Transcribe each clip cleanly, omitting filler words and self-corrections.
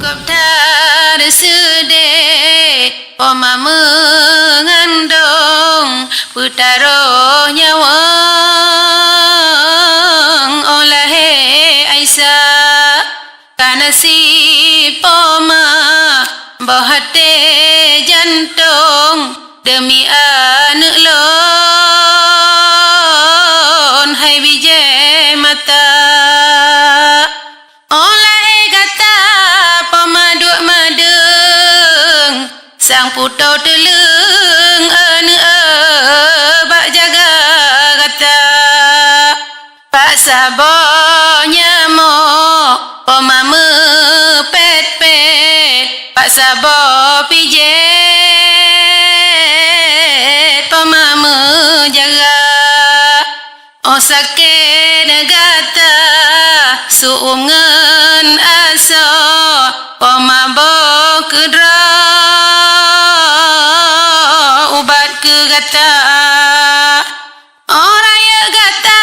Koptar sedih Poma mengandung Putaruh nyawang Olahe Aisyah Karena si Poma Bahate jantung Demi anak lon Hai bijai mata Sang putau teleng bak jaga kata Pak sabonya mo Pemama pet-pet Pak sabo pijet Pemama jaga Oh sakit negata Suungan aso Pemabo kedra Ubat ke gata Orang ya gata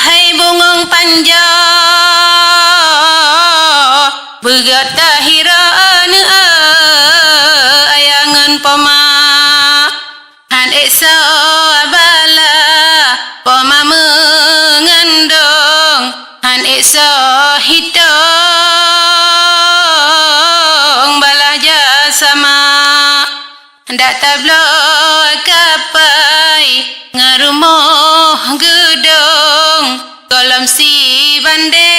Hai bungong panjang Bergata hiraan Ayangan poma Han eksa bala Poma mengandung Han eksa hitong Balaja sama Ndak tabloi kapai Ngerumoh gedung Kolam si bandai